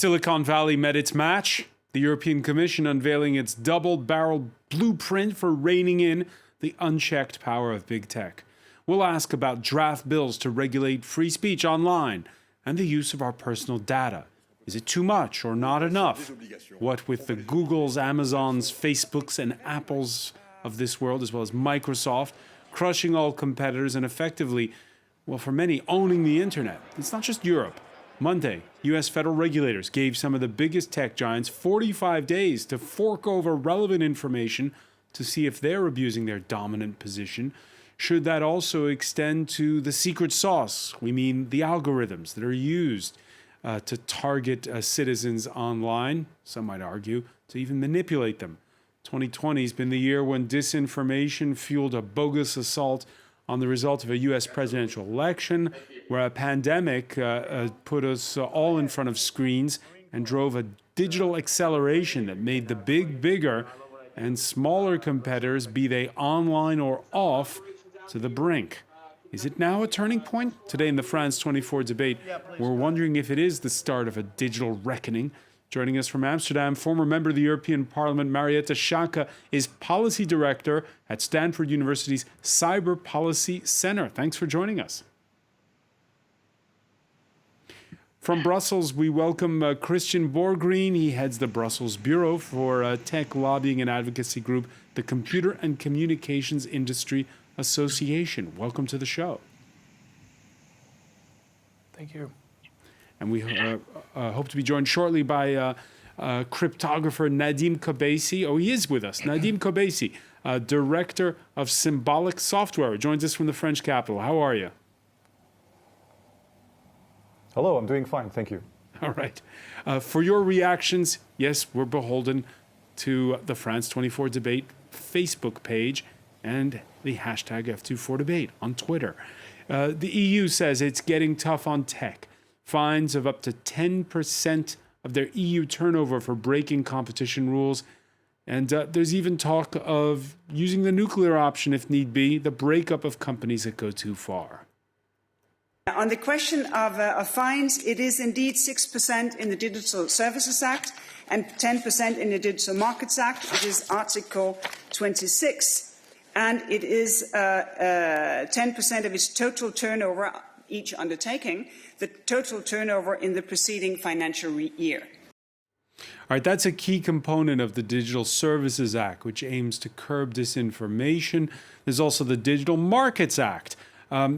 Silicon Valley met its match. The European Commission unveiling its double-barreled blueprint for reining in the unchecked power of big tech. We'll ask about draft bills to regulate free speech online and the use of our personal data. Is it too much or not enough? What with the Googles, Amazons, Facebooks, and Apples of this world, as well as Microsoft, crushing all competitors and effectively, well, for many, owning the internet. It's not just Europe. Monday, U.S. federal regulators gave some of the biggest tech giants 45 days to fork over relevant information to see if they're abusing their dominant position. Should that also extend to the secret sauce? We mean the algorithms that are used to target citizens online, some might argue, to even manipulate them. 2020 has been the year when disinformation fueled a bogus assault on the result of a U.S. presidential election, where a pandemic put us all in front of screens and drove a digital acceleration that made the big bigger and smaller competitors, be they online or off, to the brink. Is it now a turning point? Today in the France 24 debate, we're wondering if it is the start of a digital reckoning. Joining us from Amsterdam, former member of the European Parliament, Marietta Schaake, is Policy Director at Stanford University's Cyber Policy Center. Thanks for joining us. From Brussels, we welcome Christian Borgreen. He heads the Brussels Bureau for tech lobbying and advocacy group, the Computer and Communications Industry Association. Welcome to the show. Thank you. And we hope to be joined shortly by cryptographer Nadim Kobesi. Oh, he is with us. Nadim Kobesi, Director of Symbolic Software, joins us from the French capital. How are you? Hello, I'm doing fine, thank you. All right. For your reactions, yes, we're beholden to the France 24 debate Facebook page and the hashtag F24debate on Twitter. The EU says it's getting tough on tech. Fines of up to 10% of their EU turnover for breaking competition rules. And there's even talk of using the nuclear option if need be, the breakup of companies that go too far. On the question of fines, it is indeed 6% in the Digital Services Act and 10% in the Digital Markets Act, which is Article 26. And it is 10% of its total turnover, each undertaking, the total turnover in the preceding financial year. All right, that's a key component of the Digital Services Act, which aims to curb disinformation. There's also the Digital Markets Act.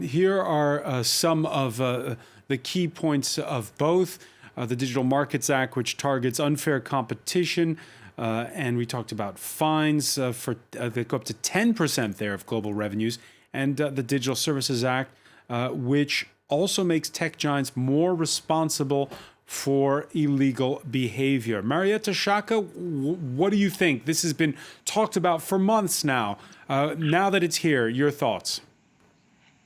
Here are some of the key points of both. The Digital Markets Act, which targets unfair competition, and we talked about fines for that go up to 10% there of global revenues, and the Digital Services Act, which also makes tech giants more responsible for illegal behavior. Marietta Schaake, what do you think? This has been talked about for months now. Now that it's here, your thoughts?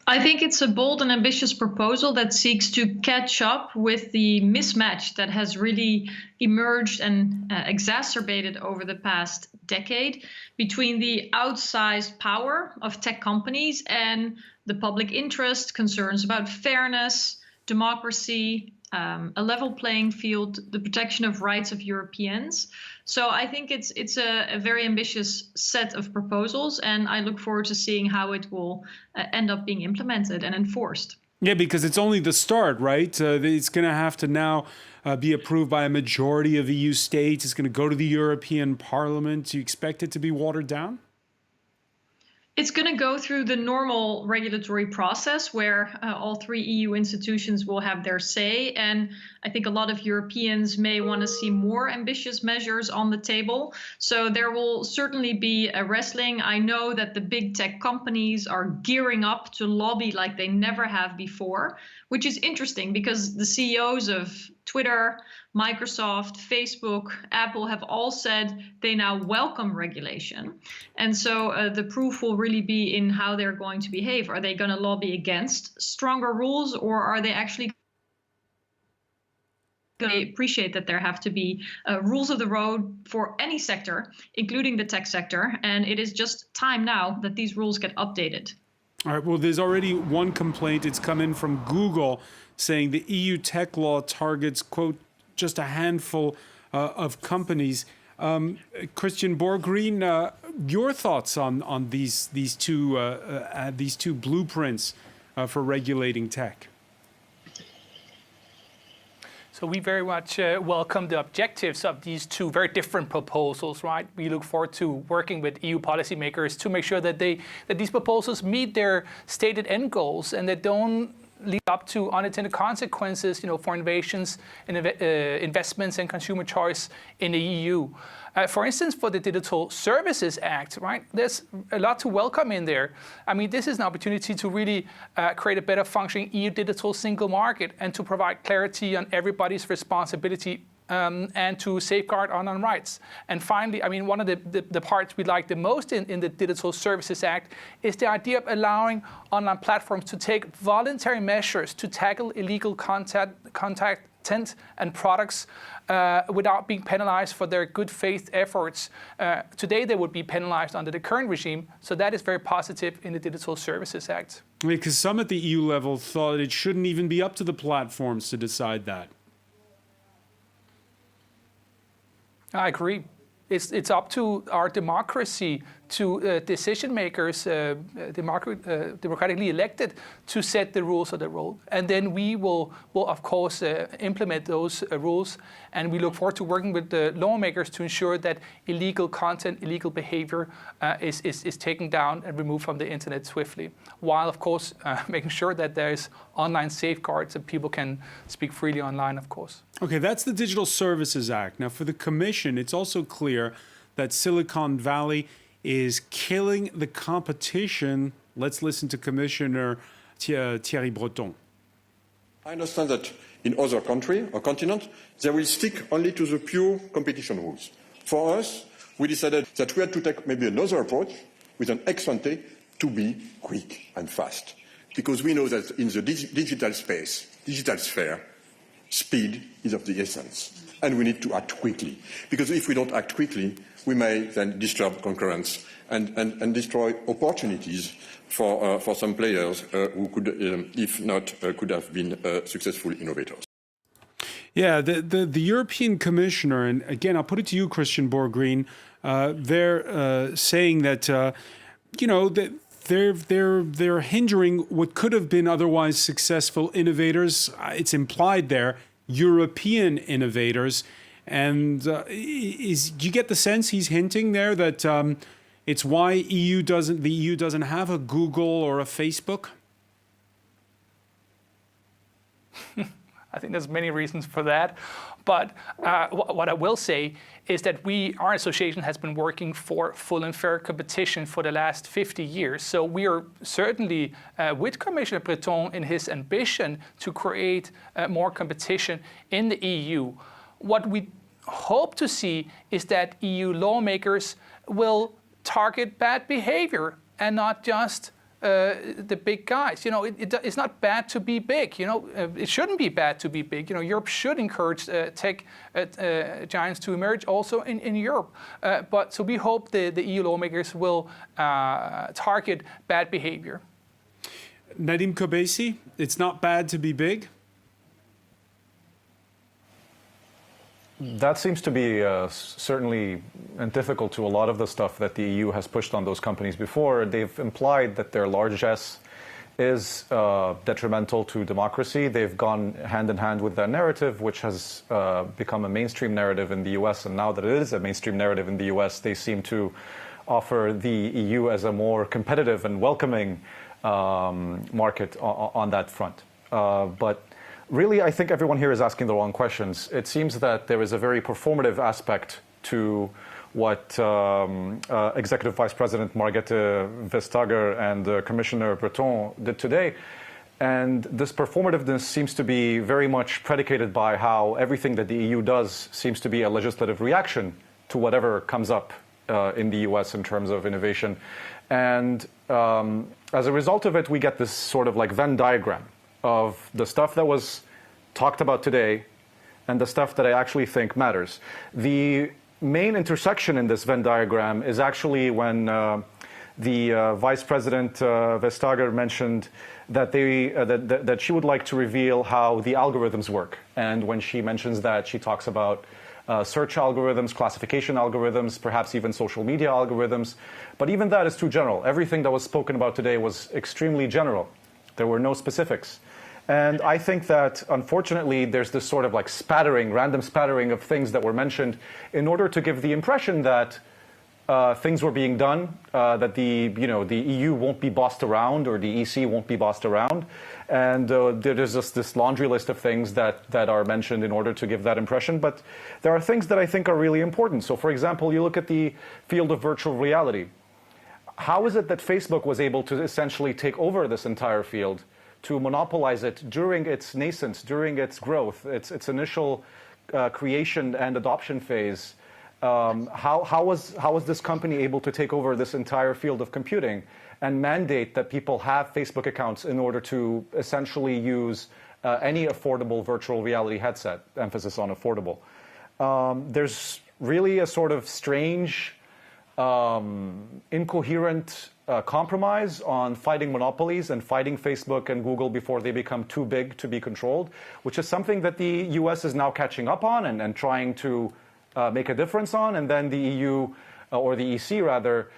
I think it's a bold and ambitious proposal that seeks to catch up with the mismatch that has really emerged and exacerbated over the past decade between the outsized power of tech companies and the public interest, concerns about fairness, democracy, a level playing field, the protection of rights of Europeans. So I think it's a very ambitious set of proposals, and I look forward to seeing how it will end up being implemented and enforced. Yeah, because it's only the start, right? It's going to have to now be approved by a majority of EU states. It's going to go to the European Parliament. Do you expect it to be watered down? It's going to go through the normal regulatory process where all three EU institutions will have their say. And I think a lot of Europeans may want to see more ambitious measures on the table. So there will certainly be a wrestling. I know that the big tech companies are gearing up to lobby like they never have before, which is interesting because the CEOs of Twitter, Microsoft, Facebook, Apple have all said they now welcome regulation. And so the proof will really be in how they're going to behave. Are they going to lobby against stronger rules, or are they actually going to appreciate that there have to be rules of the road for any sector, including the tech sector? And it is just time now that these rules get updated. All right, well, there's already one complaint. It's come in from Google saying the EU tech law targets, quote, just a handful of companies. Christian Borgreen, your thoughts on these two blueprints for regulating tech? So we very much welcome the objectives of these two very different proposals, right? We look forward to working with EU policymakers to make sure that these proposals meet their stated end goals and that don't lead up to unintended consequences, for innovations, investments, and consumer choice in the EU. For instance, for the Digital Services Act, right? There's a lot to welcome in there. I mean, this is an opportunity to really create a better functioning EU digital single market and to provide clarity on everybody's responsibility and to safeguard online rights. And finally, I mean, one of the parts we like the most in the Digital Services Act is the idea of allowing online platforms to take voluntary measures to tackle illegal content and products without being penalized for their good faith efforts. Today, they would be penalized under the current regime, so that is very positive in the Digital Services Act. Because some at the EU level thought it shouldn't even be up to the platforms to decide that. I agree. It's up to our democracy, to decision makers, democratically elected, to set the rules of the road. And then we will of course, implement those rules. And we look forward to working with the lawmakers to ensure that illegal content, illegal behavior is taken down and removed from the internet swiftly, while, of course, making sure that there's online safeguards and people can speak freely online, of course. Okay, that's the Digital Services Act. Now, for the Commission, it's also clear that Silicon Valley is killing the competition. Let's listen to Commissioner Thierry Breton. I understand that in other countries or continents, they will stick only to the pure competition rules. For us, we decided that we had to take maybe another approach with an ex ante to be quick and fast. Because we know that in the digital sphere, speed is of the essence. And we need to act quickly. Because if we don't act quickly, we may then disturb concurrence and destroy opportunities for some players who could, if not, could have been successful innovators. Yeah, the European Commissioner, and again, I'll put it to you, Christian Borgreen, they're saying that, that they're hindering what could have been otherwise successful innovators. It's implied there, European innovators. And do you get the sense he's hinting there that it's why the EU doesn't have a Google or a Facebook? I think there's many reasons for that. But what I will say is that our association has been working for full and fair competition for the last 50 years. So we are certainly with Commissioner Breton in his ambition to create more competition in the EU. What we hope to see is that EU lawmakers will target bad behavior and not just the big guys. It's not bad to be big. It shouldn't be bad to be big. Europe should encourage tech giants to emerge also in Europe. So we hope the EU lawmakers will target bad behavior. Nadim Kobesi, it's not bad to be big? That seems to be certainly antithetical to a lot of the stuff that the EU has pushed on those companies before. They've implied that their largesse is detrimental to democracy. They've gone hand in hand with that narrative, which has become a mainstream narrative in the US. And now that it is a mainstream narrative in the US, they seem to offer the EU as a more competitive and welcoming market on that front. But really, I think everyone here is asking the wrong questions. It seems that there is a very performative aspect to what Executive Vice President Margrethe Vestager and Commissioner Breton did today. And this performativeness seems to be very much predicated by how everything that the EU does seems to be a legislative reaction to whatever comes up in the US in terms of innovation. And as a result of it, we get this sort of like Venn diagram of the stuff that was talked about today and the stuff that I actually think matters. The main intersection in this Venn diagram is actually when the Vice President Vestager mentioned that that she would like to reveal how the algorithms work. And when she mentions that, she talks about search algorithms, classification algorithms, perhaps even social media algorithms. But even that is too general. Everything that was spoken about today was extremely general. There were no specifics. And I think that, unfortunately, there's this sort of like random spattering of things that were mentioned in order to give the impression that things were being done, that the EU won't be bossed around or the EC won't be bossed around. And there's just this laundry list of things that are mentioned in order to give that impression. But there are things that I think are really important. So, for example, you look at the field of virtual reality. How is it that Facebook was able to essentially take over this entire field, to monopolize it during its nascence, during its growth, its initial creation and adoption phase? How was this company able to take over this entire field of computing and mandate that people have Facebook accounts in order to essentially use any affordable virtual reality headset, emphasis on affordable? There's really a sort of strange, incoherent compromise on fighting monopolies and fighting Facebook and Google before they become too big to be controlled, which is something that the US is now catching up on and trying to make a difference on, and then the EU, or the EC rather,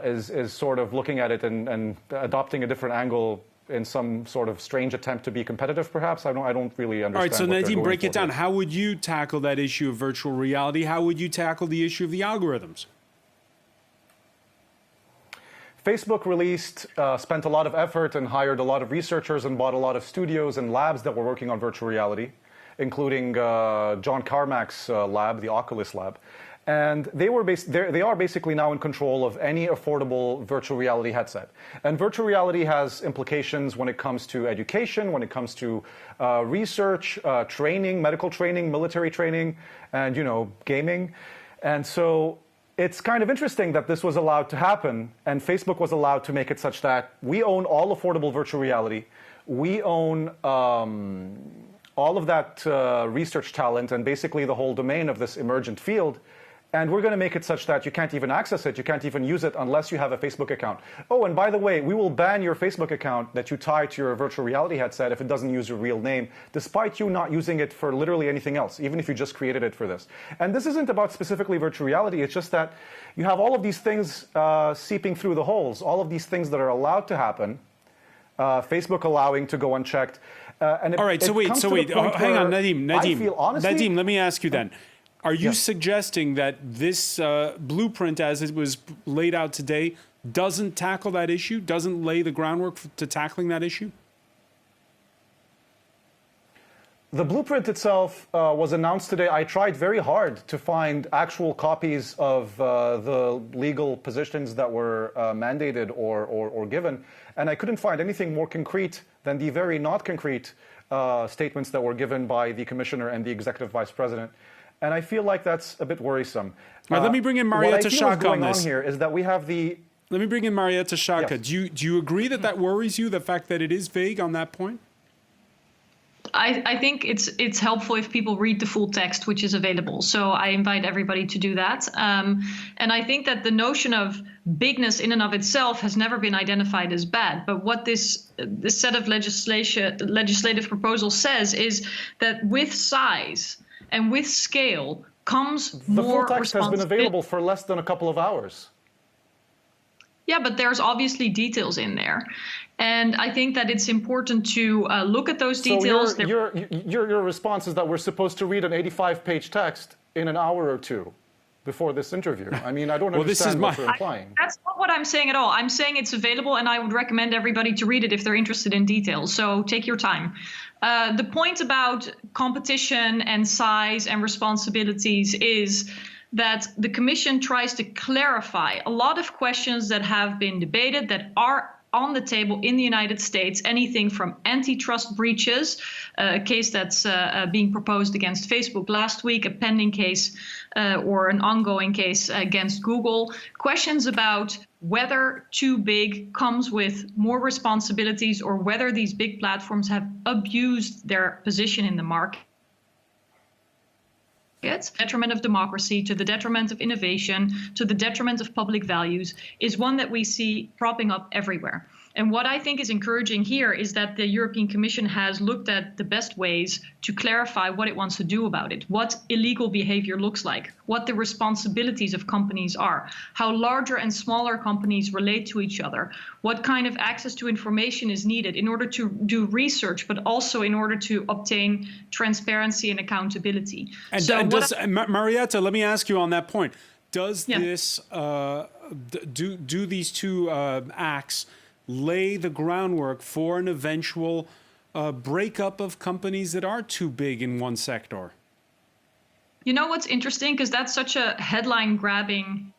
is sort of looking at it and adopting a different angle in some sort of strange attempt to be competitive, perhaps. I don't really understand. All right, so what Nadim, break it down. Here. How would you tackle that issue of virtual reality? How would you tackle the issue of the algorithms? Facebook spent a lot of effort and hired a lot of researchers and bought a lot of studios and labs that were working on virtual reality, including John Carmack's lab, the Oculus lab. And they are basically now in control of any affordable virtual reality headset. And virtual reality has implications when it comes to education, when it comes to research, training, medical training, military training, and gaming. And so it's kind of interesting that this was allowed to happen, and Facebook was allowed to make it such that we own all affordable virtual reality. We own all of that research talent and basically the whole domain of this emergent field. And we're going to make it such that you can't even access it, you can't even use it unless you have a Facebook account. Oh, and by the way, we will ban your Facebook account that you tie to your virtual reality headset if it doesn't use your real name, despite you not using it for literally anything else, even if you just created it for this. And this isn't about specifically virtual reality, it's just that you have all of these things seeping through the holes, all of these things that are allowed to happen, Facebook allowing to go unchecked. And all right, so wait, hang on, Nadim, let me ask you then. Are you suggesting that this blueprint, as it was laid out today, doesn't tackle that issue, doesn't lay the groundwork to tackling that issue? The blueprint itself was announced today. I tried very hard to find actual copies of the legal positions that were mandated or given, and I couldn't find anything more concrete than the very not concrete statements that were given by the commissioner and the executive vice president. And I feel like that's a bit worrisome. Now, let me bring in Marietta Shaka on this. On here is that we have the. Let me bring in Marietta Shaka. Yes. Do you agree that worries you, the fact that it is vague on that point? I think it's helpful if people read the full text, which is available. So I invite everybody to do that. And I think that the notion of bigness in and of itself has never been identified as bad. But what this set of legislative proposal says is that with size and with scale comes more responsibility. The full text has been available for less than a couple of hours. Yeah, but there's obviously details in there. And I think that it's important to look at those details. So your response is that we're supposed to read an 85-page text in an hour or two before this interview. I mean, I don't understand what you're implying. That's not what I'm saying at all. I'm saying it's available, and I would recommend everybody to read it if they're interested in details. So take your time. The point about competition and size and responsibilities is that the Commission tries to clarify a lot of questions that have been debated that are on the table in the United States, anything from antitrust breaches, a case that's being proposed against Facebook last week, a pending case or an ongoing case against Google, questions about whether too big comes with more responsibilities or whether these big platforms have abused their position in the market. detriment of democracy, to the detriment of innovation, to the detriment of public values, is one that we see propping up everywhere. And what I think is encouraging here is that the European Commission has looked at the best ways to clarify what it wants to do about it, what illegal behavior looks like, what the responsibilities of companies are, how larger and smaller companies relate to each other, what kind of access to information is needed in order to do research, but also in order to obtain transparency and accountability. Marietta, let me ask you on that point. Does this, do these two acts lay the groundwork for an eventual breakup of companies that are too big in one sector? You know what's interesting? Because that's such a headline grabbing,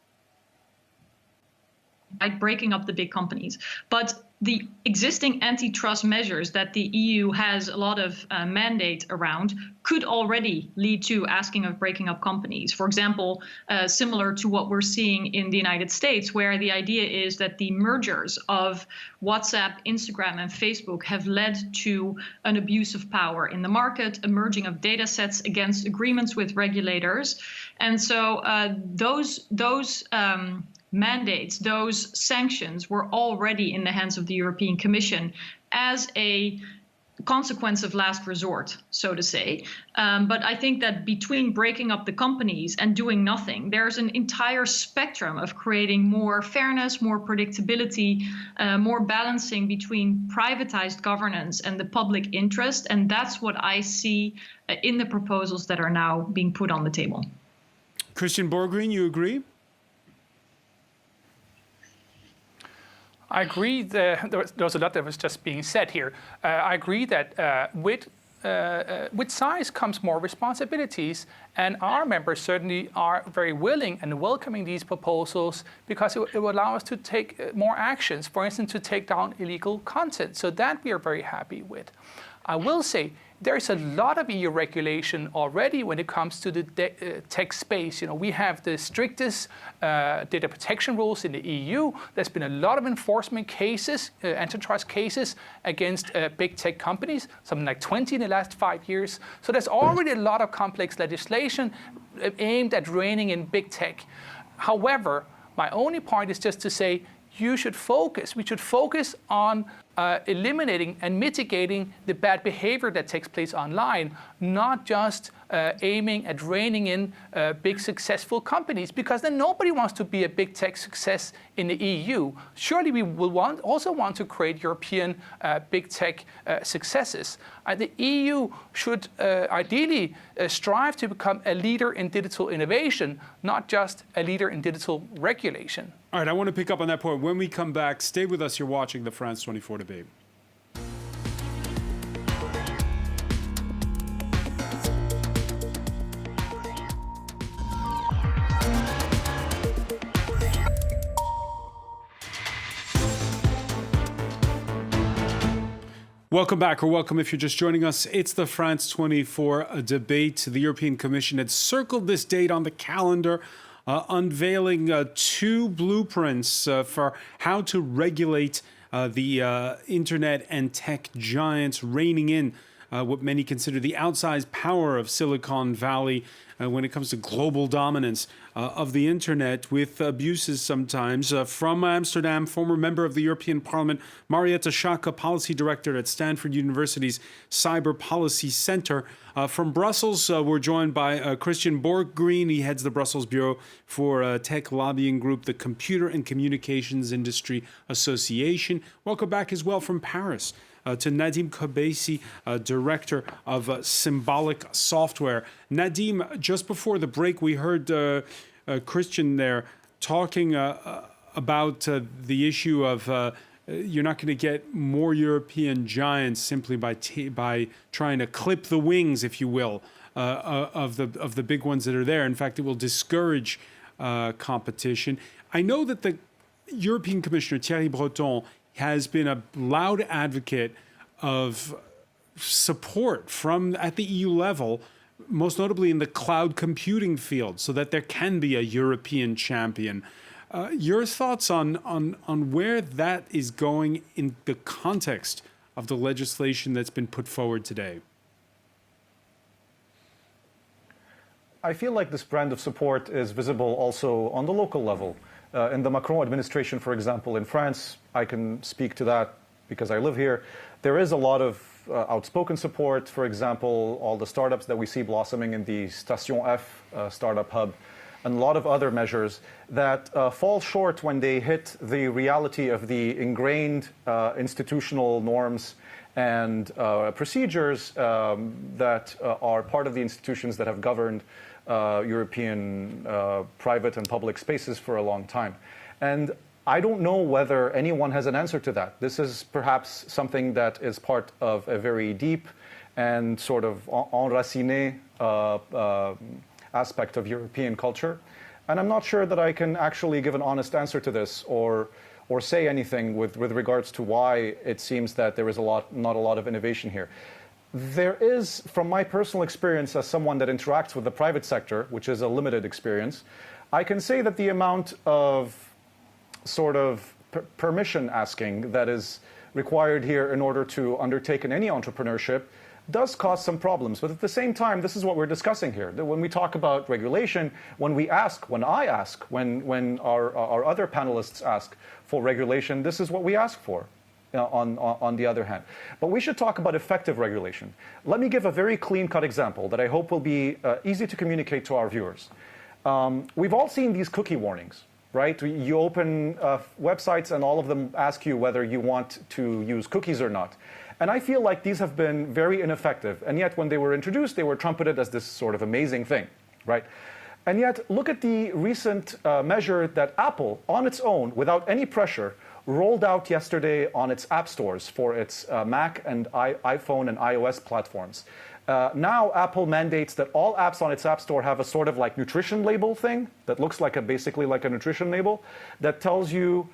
like breaking up the big companies. But the existing antitrust measures that the EU has a lot of mandate around could already lead to asking of breaking up companies. For example, similar to what we're seeing in the United States, where the idea is that the mergers of WhatsApp, Instagram, and Facebook have led to an abuse of power in the market, a merging of data sets against agreements with regulators. And so those mandates, those sanctions were already in the hands of the European Commission as a consequence of last resort, so to say. But I think that between breaking up the companies and doing nothing, there's an entire spectrum of creating more fairness, more predictability, more balancing between privatized governance and the public interest. And that's what I see in the proposals that are now being put on the table. Christian Borggreen, you agree? I agree that there was a lot that was just being said here. I agree that with size comes more responsibilities, and our members certainly are very willing and welcoming these proposals because it will allow us to take more actions, for instance, to take down illegal content. So that we are very happy with. I will say there's a lot of EU regulation already when it comes to the tech space. You know, we have the strictest data protection rules in the EU. There's been a lot of enforcement cases, antitrust cases against big tech companies, something like 20 in the last 5 years. So there's already a lot of complex legislation aimed at reining in big tech. However, my only point is just to say we should focus on eliminating and mitigating the bad behavior that takes place online, not just aiming at reining in big successful companies, because then nobody wants to be a big tech success in the EU. Surely we will also want to create European big tech successes. The EU should ideally strive to become a leader in digital innovation, not just a leader in digital regulation. All right, I want to pick up on that point. When we come back, stay with us. You're watching the France 24 debate. Welcome back, or welcome if you're just joining us. It's the France 24 debate. The European Commission had circled this date on the calendar, unveiling two blueprints for how to regulate the internet and tech giants, reining in what many consider the outsized power of Silicon Valley when it comes to global dominance of the internet, with abuses sometimes. From Amsterdam, former member of the European Parliament, Marietta Schaake, policy director at Stanford University's Cyber Policy Center. From Brussels, we're joined by Christian Borggreen. He heads the Brussels Bureau for tech lobbying group, the Computer and Communications Industry Association. Welcome back as well from Paris. To Nadim Kobesi, director of Symbolic Software. Nadim, just before the break, we heard Christian there talking about the issue of you're not going to get more European giants simply by trying to clip the wings, if you will, of the big ones that are there. In fact, it will discourage competition. I know that the European Commissioner Thierry Breton has been a loud advocate of support from at the EU level, most notably in the cloud computing field, so that there can be a European champion. Your thoughts on where that is going in the context of the legislation that's been put forward today? I feel like this brand of support is visible also on the local level. In the Macron administration, for example, in France, I can speak to that because I live here. There is a lot of outspoken support. For example, all the startups that we see blossoming in the Station F startup hub, and a lot of other measures that fall short when they hit the reality of the ingrained institutional norms and procedures that are part of the institutions that have governed European private and public spaces for a long time. And I don't know whether anyone has an answer to that. This is perhaps something that is part of a very deep and sort of enraciné aspect of European culture. And I'm not sure that I can actually give an honest answer to this or say anything with regards to why it seems that there is not a lot of innovation here. There is, from my personal experience as someone that interacts with the private sector, which is a limited experience, I can say that the amount of sort of permission asking that is required here in order to undertake in any entrepreneurship does cause some problems. But at the same time, this is what we're discussing here. That when we talk about regulation, when I ask, when our other panelists ask for regulation, this is what we ask for. On the other hand. But we should talk about effective regulation. Let me give a very clean-cut example that I hope will be easy to communicate to our viewers. We've all seen these cookie warnings, right? You open websites and all of them ask you whether you want to use cookies or not. And I feel like these have been very ineffective. And yet when they were introduced, they were trumpeted as this sort of amazing thing, right? And yet look at the recent measure that Apple, on its own, without any pressure, rolled out yesterday on its app stores for its Mac and iPhone and iOS platforms. Now Apple mandates that all apps on its app store have a sort of like nutrition label thing that looks like basically like a nutrition label that tells you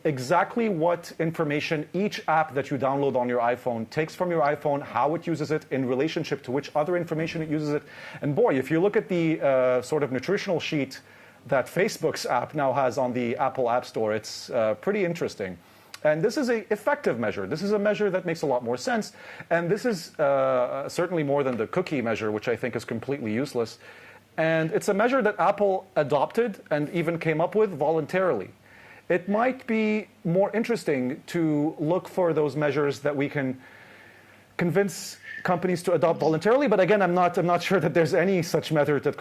exactly what information each app that you download on your iPhone takes from your iPhone, how it uses it in relationship to which other information it uses it. And boy, if you look at the sort of nutritional sheet that Facebook's app now has on the Apple App Store, it's pretty interesting. And this is an effective measure. This is a measure that makes a lot more sense. And this is certainly more than the cookie measure, which I think is completely useless. And it's a measure that Apple adopted and even came up with voluntarily. It might be more interesting to look for those measures that we can convince companies to adopt voluntarily, but again, I'm not sure that there's any such method that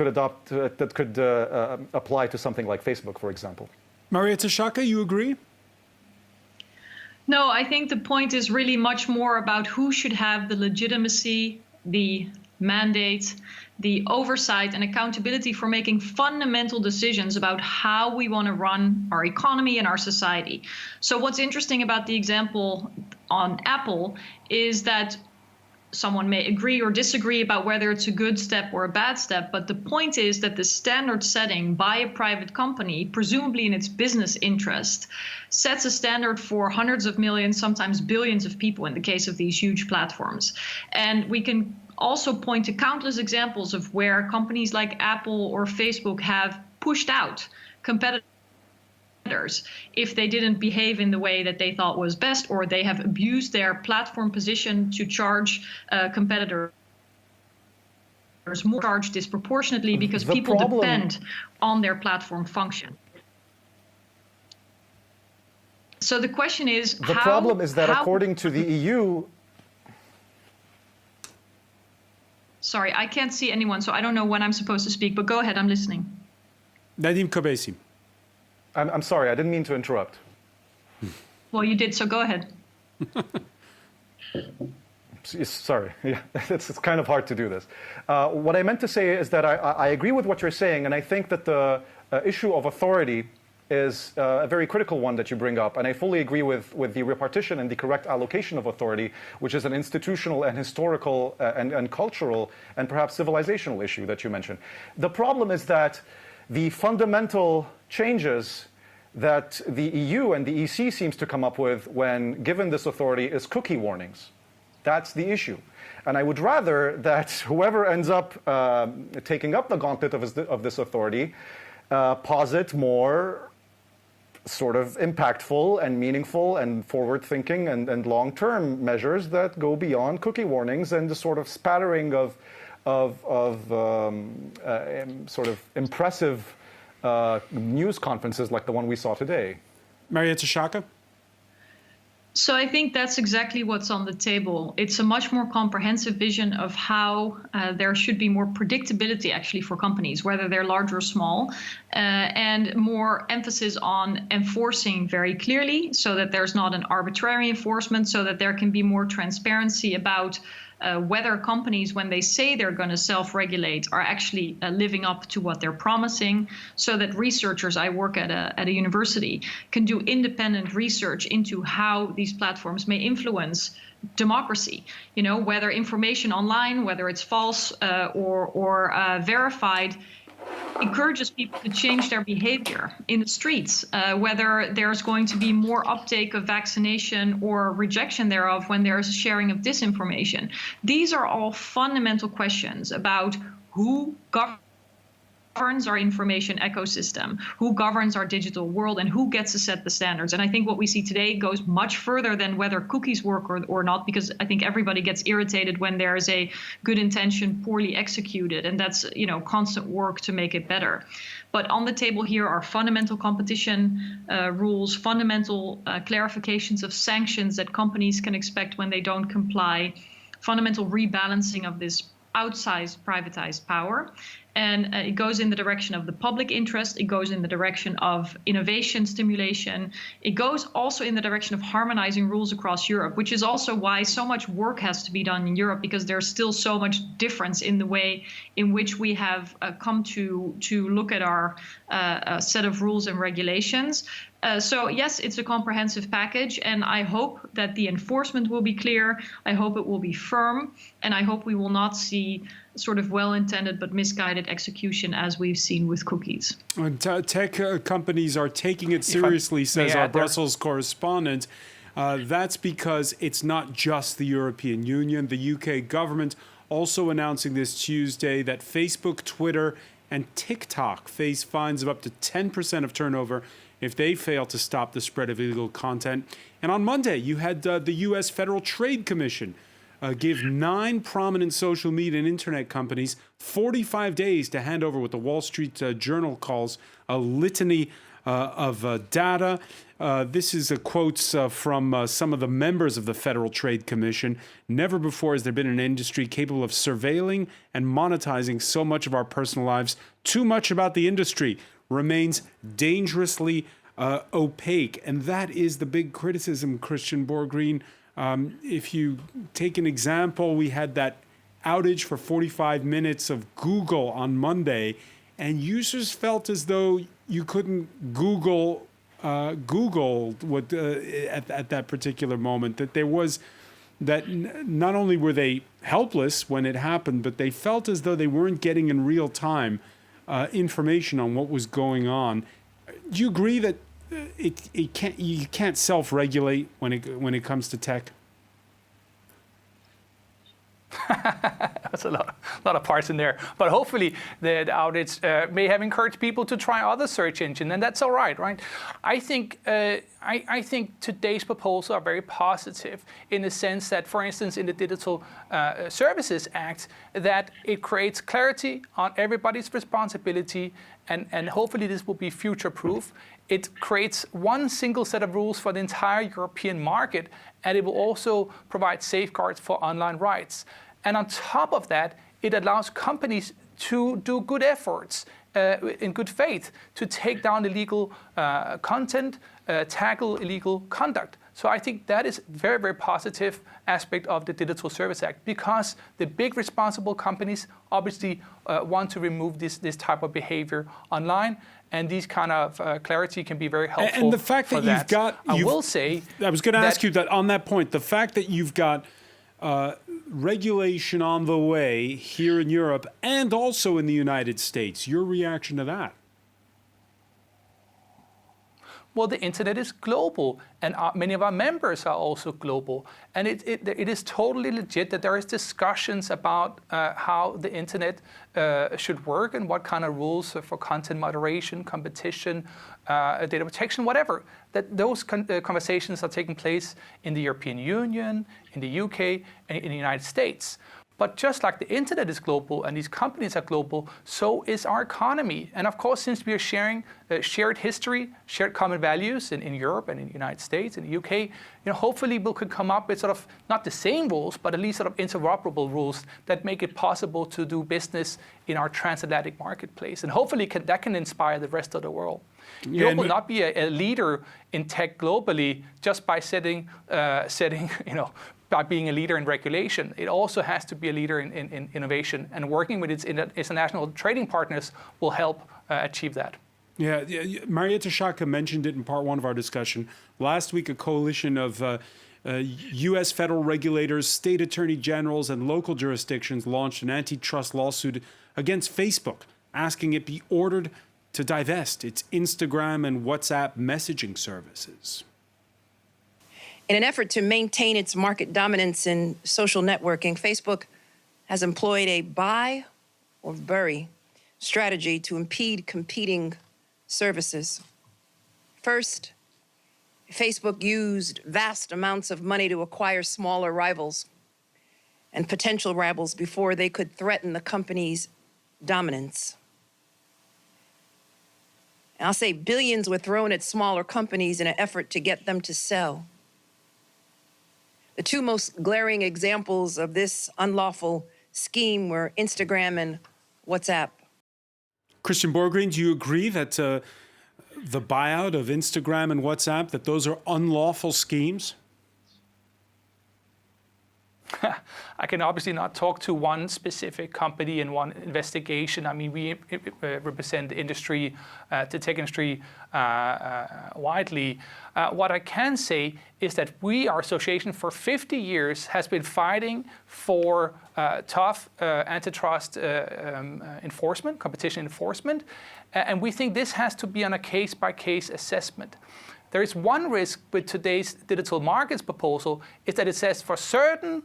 could apply to something like Facebook, for example. Marietta Schaake, you agree? No, I think the point is really much more about who should have the legitimacy, the mandate, the oversight and accountability for making fundamental decisions about how we want to run our economy and our society. So what's interesting about the example on Apple is that someone may agree or disagree about whether it's a good step or a bad step, but the point is that the standard setting by a private company, presumably in its business interest, sets a standard for hundreds of millions, sometimes billions of people in the case of these huge platforms. And we can also point to countless examples of where companies like Apple or Facebook have pushed out competitors if they didn't behave in the way that they thought was best, or they have abused their platform position to charge competitors more, charge disproportionately because people depend on their platform function. So the question is, the problem is that according to the EU. Sorry, I can't see anyone, so I don't know when I'm supposed to speak, but go ahead, I'm listening. Nadim Kobesi. I'm sorry, I didn't mean to interrupt. Well, you did, so go ahead. Sorry, yeah, it's kind of hard to do this. What I meant to say is that I agree with what you're saying, and I think that the issue of authority is a very critical one that you bring up, and I fully agree with the repartition and the correct allocation of authority, which is an institutional and historical and cultural and perhaps civilizational issue that you mentioned. The problem is that the fundamental changes that the EU and the EC seems to come up with when given this authority is cookie warnings. That's the issue. And I would rather that whoever ends up taking up the gauntlet of this authority posit more sort of impactful and meaningful and forward-thinking and long-term measures that go beyond cookie warnings and the sort of spattering of sort of impressive news conferences like the one we saw today. Marietta Shaka? So I think that's exactly what's on the table. It's a much more comprehensive vision of how there should be more predictability actually for companies, whether they're large or small, and more emphasis on enforcing very clearly so that there's not an arbitrary enforcement, so that there can be more transparency about whether companies, when they say they're going to self-regulate, are actually living up to what they're promising, so that researchers, I work at a university, can do independent research into how these platforms may influence democracy. You know, whether information online, whether it's false or verified, encourages people to change their behavior in the streets, whether there's going to be more uptake of vaccination or rejection thereof when there's a sharing of disinformation. These are all fundamental questions about who governs our information ecosystem, who governs our digital world, and who gets to set the standards. And I think what we see today goes much further than whether cookies work or not, because I think everybody gets irritated when there is a good intention poorly executed, and that's, you know, constant work to make it better. But on the table here are fundamental competition rules, fundamental clarifications of sanctions that companies can expect when they don't comply, fundamental rebalancing of this outsized privatized power. And it goes in the direction of the public interest. It goes in the direction of innovation stimulation. It goes also in the direction of harmonizing rules across Europe, which is also why so much work has to be done in Europe, because there's still so much difference in the way in which we have come to look at our set of rules and regulations. So yes, it's a comprehensive package, and I hope that the enforcement will be clear. I hope it will be firm, and I hope we will not see sort of well-intended but misguided execution as we've seen with cookies. Tech companies are taking it seriously, says our Brussels correspondent. That's because it's not just the European Union. The UK government also announcing this Tuesday that Facebook, Twitter, and TikTok face fines of up to 10% of turnover if they fail to stop the spread of illegal content. And on Monday, you had the U.S. Federal Trade Commission give 9 prominent social media and internet companies 45 days to hand over what the Wall Street Journal calls a litany of data. This is quotes from some of the members of the Federal Trade Commission. Never before has there been an industry capable of surveilling and monetizing so much of our personal lives. Too much about the industry remains dangerously opaque. And that is the big criticism, Christian Borgreen. If you take an example, we had that outage for 45 minutes of Google on Monday, and users felt as though you couldn't Google what at that particular moment. That there was that not only were they helpless when it happened, but they felt as though they weren't getting in real time information on what was going on. Do you agree that you can't self-regulate when it comes to tech? That's a lot of parts in there. But hopefully the outage may have encouraged people to try other search engines, and that's all right, right? I think today's proposals are very positive in the sense that, for instance, in the Digital Services Act, that it creates clarity on everybody's responsibility, and hopefully this will be future-proof. It creates one single set of rules for the entire European market, and it will also provide safeguards for online rights. And on top of that, it allows companies to do good efforts in good faith to take down illegal content, tackle illegal conduct. So I think that is a very, very positive aspect of the Digital Services Act, because the big responsible companies obviously want to remove this type of behavior online. And these kind of clarity can be very helpful. And the fact that you've got, I will say, I was going to ask you that on that point. The fact that you've got regulation on the way here in Europe and also in the United States, your reaction to that? Well, the internet is global, and many of our members are also global. And it is totally legit that there is discussions about how the internet should work and what kind of rules for content moderation, competition, data protection, whatever. That those conversations are taking place in the European Union, in the UK, and in the United States. But just like the internet is global and these companies are global, so is our economy. And of course, since we are sharing shared history, shared common values in Europe and in the United States and the UK, hopefully we could come up with sort of not the same rules, but at least sort of interoperable rules that make it possible to do business in our transatlantic marketplace. And hopefully that can inspire the rest of the world. Europe will not be a leader in tech globally just by by being a leader in regulation. It also has to be a leader in innovation, and working with its international trading partners will help achieve that. Yeah, Marietta Schaake mentioned it in part one of our discussion. Last week, a coalition of U.S. federal regulators, state attorney generals, and local jurisdictions launched an antitrust lawsuit against Facebook, asking it be ordered to divest its Instagram and WhatsApp messaging services. In an effort to maintain its market dominance in social networking, Facebook has employed a buy or bury strategy to impede competing services. First, Facebook used vast amounts of money to acquire smaller rivals and potential rivals before they could threaten the company's dominance. And I'll say billions were thrown at smaller companies in an effort to get them to sell. The two most glaring examples of this unlawful scheme were Instagram and WhatsApp. Christian Borgren, do you agree that the buyout of Instagram and WhatsApp, that those are unlawful schemes? I can obviously not talk to one specific company and one investigation. I mean, we represent the industry, the tech industry widely. What I can say is that our association for 50 years has been fighting for tough antitrust enforcement, competition enforcement, and we think this has to be on a case-by-case assessment. There is one risk with today's digital markets proposal, is that it says for certain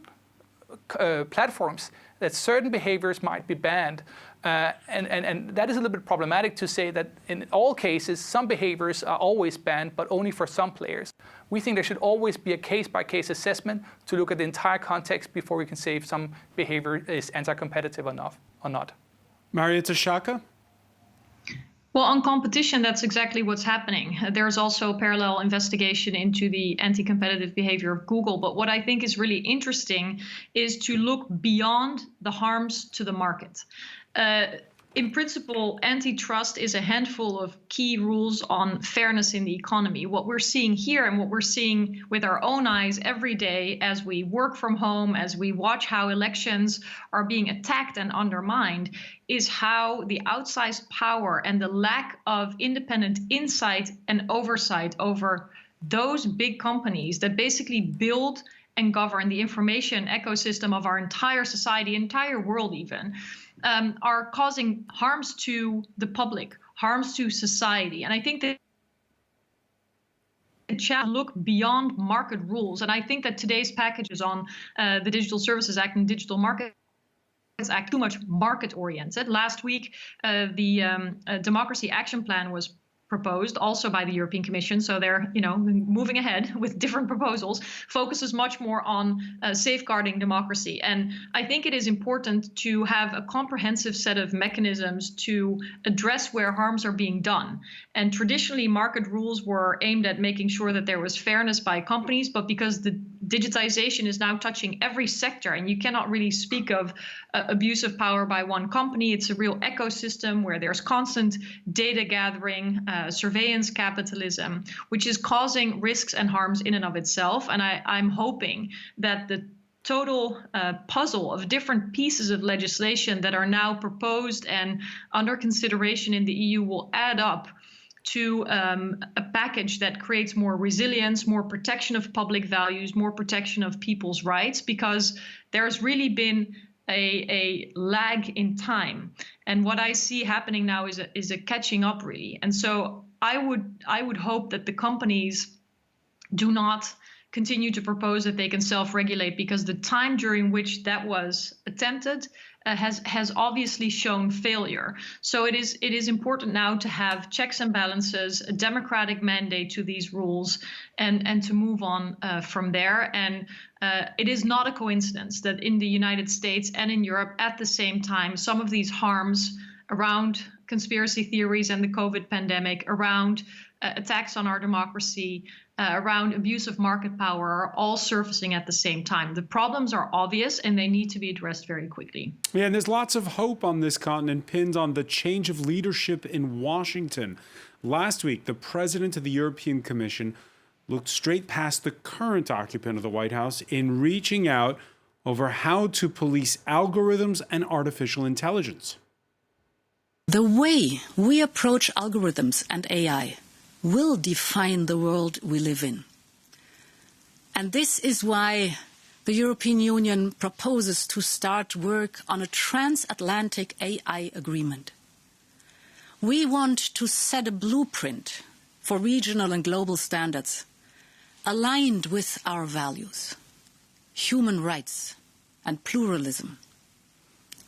platforms that certain behaviors might be banned. And that is a little bit problematic to say that in all cases, some behaviors are always banned, but only for some players. We think there should always be a case-by-case assessment to look at the entire context before we can say if some behavior is anti-competitive enough or not. Marietta Schaake? Well, on competition, that's exactly what's happening. There's also a parallel investigation into the anti-competitive behavior of Google. But what I think is really interesting is to look beyond the harms to the market. In principle, antitrust is a handful of key rules on fairness in the economy. What we're seeing here and what we're seeing with our own eyes every day as we work from home, as we watch how elections are being attacked and undermined, is how the outsized power and the lack of independent insight and oversight over those big companies that basically build and govern the information ecosystem of our entire society, entire world even, are causing harms to the public, harms to society. And I think that it shall look beyond market rules. And I think that today's packages on the Digital Services Act and Digital Markets Act too much market oriented. Last week, the Democracy Action Plan was proposed also by the European Commission, so they're moving ahead with different proposals, focuses much more on safeguarding democracy. And I think it is important to have a comprehensive set of mechanisms to address where harms are being done. And traditionally, market rules were aimed at making sure that there was fairness by companies, but because the digitization is now touching every sector, and you cannot really speak of abuse of power by one company. It's a real ecosystem where there's constant data gathering, surveillance capitalism, which is causing risks and harms in and of itself. And I'm hoping that the total puzzle of different pieces of legislation that are now proposed and under consideration in the EU will add up to a package that creates more resilience, more protection of public values, more protection of people's rights, because there's really been a lag in time. And what I see happening now is a catching up, really. And so I would hope that the companies do not continue to propose that they can self-regulate, because the time during which that was attempted has obviously shown failure. So it is important now to have checks and balances, a democratic mandate to these rules, and to move on from there. And it is not a coincidence that in the United States and in Europe at the same time, some of these harms around conspiracy theories and the COVID pandemic, around attacks on our democracy, around abuse of market power are all surfacing at the same time. The problems are obvious and they need to be addressed very quickly. Yeah, and there's lots of hope on this continent pinned on the change of leadership in Washington. Last week, the president of the European Commission looked straight past the current occupant of the White House in reaching out over how to police algorithms and artificial intelligence. The way we approach algorithms and AI will define the world we live in. And this is why the European Union proposes to start work on a transatlantic AI agreement. We want to set a blueprint for regional and global standards aligned with our values: human rights and pluralism,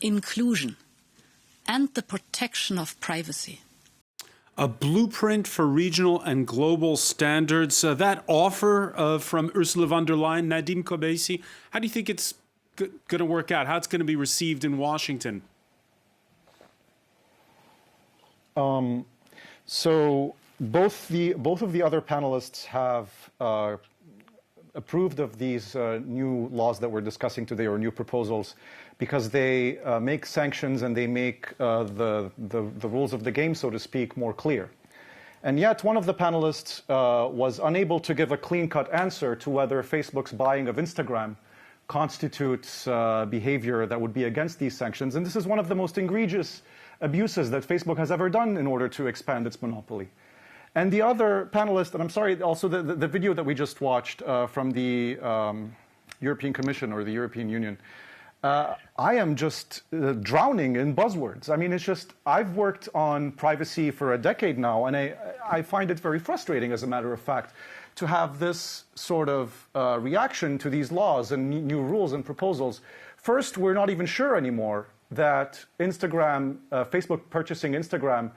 inclusion, and the protection of privacy. A blueprint for regional and global standards. That offer from Ursula von der Leyen, Nadim Kobesi, how do you think it's going to work out? How it's going to be received in Washington? So both of the other panelists have approved of these new laws that we're discussing today, or new proposals, because they make sanctions and they make the rules of the game, so to speak, more clear. And yet one of the panelists was unable to give a clean-cut answer to whether Facebook's buying of Instagram constitutes behavior that would be against these sanctions. And this is one of the most egregious abuses that Facebook has ever done in order to expand its monopoly. And the other panelist, and I'm sorry, also the video that we just watched from the European Commission or the European Union, I am just drowning in buzzwords. I mean, it's just, I've worked on privacy for a decade now, and I find it very frustrating, as a matter of fact, to have this sort of reaction to these laws and new rules and proposals. First, we're not even sure anymore that Instagram, Facebook purchasing Instagram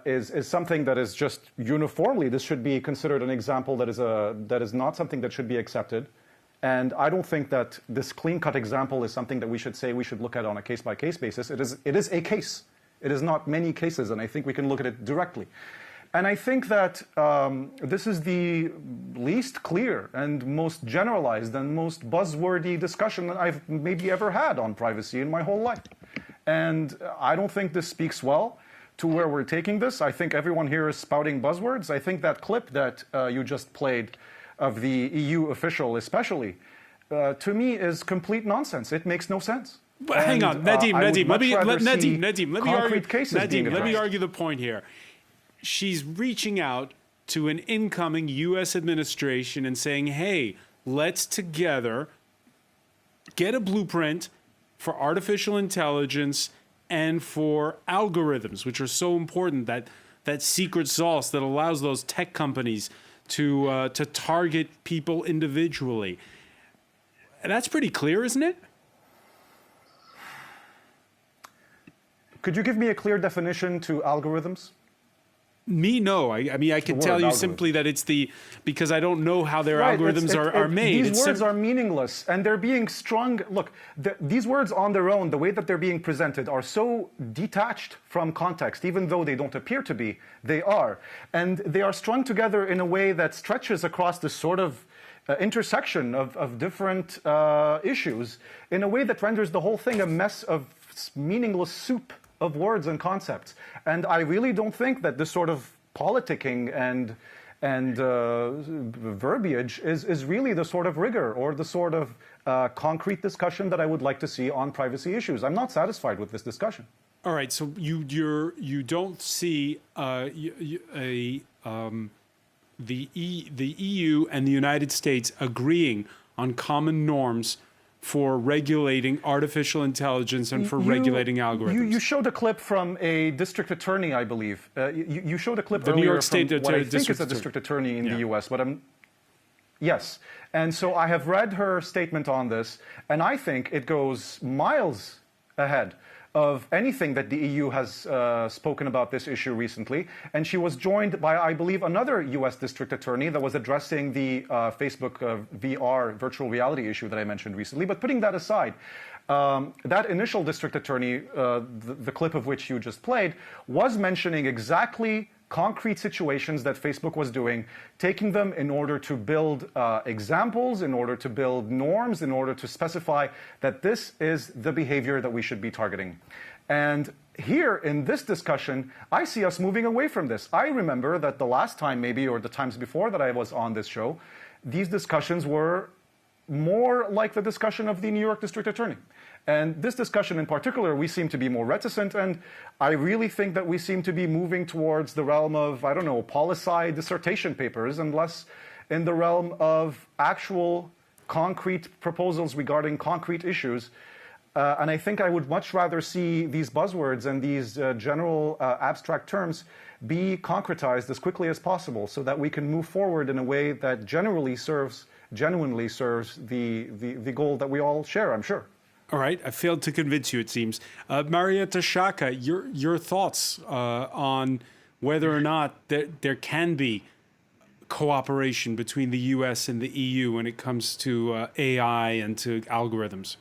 is something that is just uniformly, this should be considered an example that is not something that should be accepted. And I don't think that this clean-cut example is something that we should say we should look at on a case-by-case basis. It is a case. It is not many cases, and I think we can look at it directly. And I think that this is the least clear and most generalized and most buzzwordy discussion that I've maybe ever had on privacy in my whole life. And I don't think this speaks well to where we're taking this. I think everyone here is spouting buzzwords. I think that clip that you just played of the EU official especially, to me is complete nonsense. It makes no sense. But hang on, Nadim, let me argue the point here. She's reaching out to an incoming U.S. administration and saying, hey, let's together get a blueprint for artificial intelligence and for algorithms, which are so important, that secret sauce that allows those tech companies to target people individually. That's pretty clear, isn't it? Could you give me a clear definition to algorithms? Me, no. I mean, I can tell you simply that it's because I don't know how their algorithms are made. These words are meaningless, and they're being strung. Look, these words on their own, the way that they're being presented, are so detached from context, even though they don't appear to be, they are. And they are strung together in a way that stretches across this sort of intersection of different issues in a way that renders the whole thing a mess of meaningless soup of words and concepts. And I really don't think that this sort of politicking and verbiage is really the sort of rigor or the sort of concrete discussion that I would like to see on privacy issues. I'm not satisfied with this discussion. All right, so you don't see the EU and the United States agreeing on common norms for regulating artificial intelligence and for regulating algorithms. You showed a clip from a district attorney, I believe. You showed a clip earlier New York State from what I think is a district attorney in the U.S., but yes. And so I have read her statement on this, and I think it goes miles ahead of anything that the EU has spoken about this issue recently. And she was joined by, I believe, another US district attorney that was addressing the Facebook VR, virtual reality issue that I mentioned recently. But putting that aside, that initial district attorney, the clip of which you just played, was mentioning exactly concrete situations that Facebook was doing, taking them in order to build examples, in order to build norms, in order to specify that this is the behavior that we should be targeting. And here in this discussion, I see us moving away from this. I remember that the last time maybe, or the times before that I was on this show, these discussions were more like the discussion of the New York District Attorney. And this discussion in particular, we seem to be more reticent, and I really think that we seem to be moving towards the realm of, I don't know, poli-sci dissertation papers, and less in the realm of actual concrete proposals regarding concrete issues. And I think I would much rather see these buzzwords and these general abstract terms be concretized as quickly as possible so that we can move forward in a way that genuinely serves the goal that we all share, I'm sure. All right, I failed to convince you, it seems. Marietta Sciacca, your thoughts on whether or not there can be cooperation between the US and the EU when it comes to AI and to algorithms?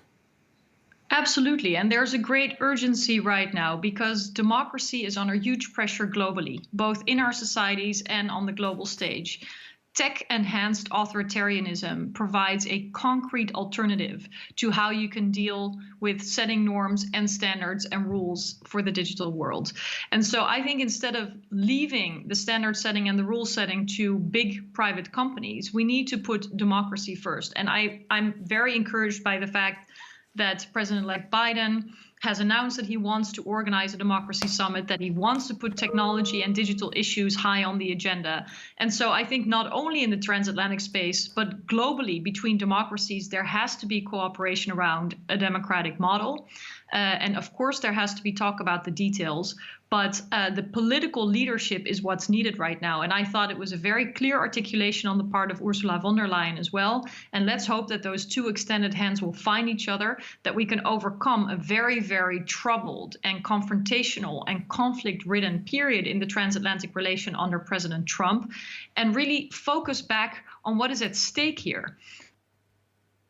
Absolutely. And there's a great urgency right now because democracy is under huge pressure globally, both in our societies and on the global stage. Tech-enhanced authoritarianism provides a concrete alternative to how you can deal with setting norms and standards and rules for the digital world. And so I think instead of leaving the standard setting and the rule setting to big private companies, we need to put democracy first. And I'm very encouraged by the fact that President-elect Biden has announced that he wants to organize a democracy summit, that he wants to put technology and digital issues high on the agenda. And so I think not only in the transatlantic space, but globally between democracies, there has to be cooperation around a democratic model. And of course, there has to be talk about the details. But the political leadership is what's needed right now. And I thought it was a very clear articulation on the part of Ursula von der Leyen as well. And let's hope that those two extended hands will find each other, that we can overcome a very, very troubled and confrontational and conflict-ridden period in the transatlantic relation under President Trump, and really focus back on what is at stake here,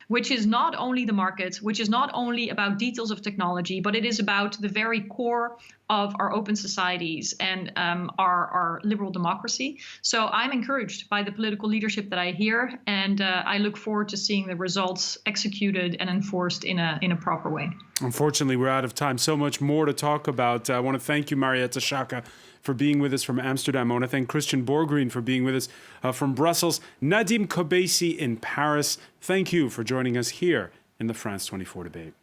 which is not only the market, which is not only about details of technology, but it is about the very core of our open societies and our liberal democracy. So I'm encouraged by the political leadership that I hear, and I look forward to seeing the results executed and enforced in a proper way. Unfortunately, we're out of time. So much more to talk about. I want to thank you, Marietta Sciacca, for being with us from Amsterdam. I want to thank Christian Borgreen for being with us from Brussels. Nadim Kobeissi in Paris, thank you for joining us here in the France 24 debate.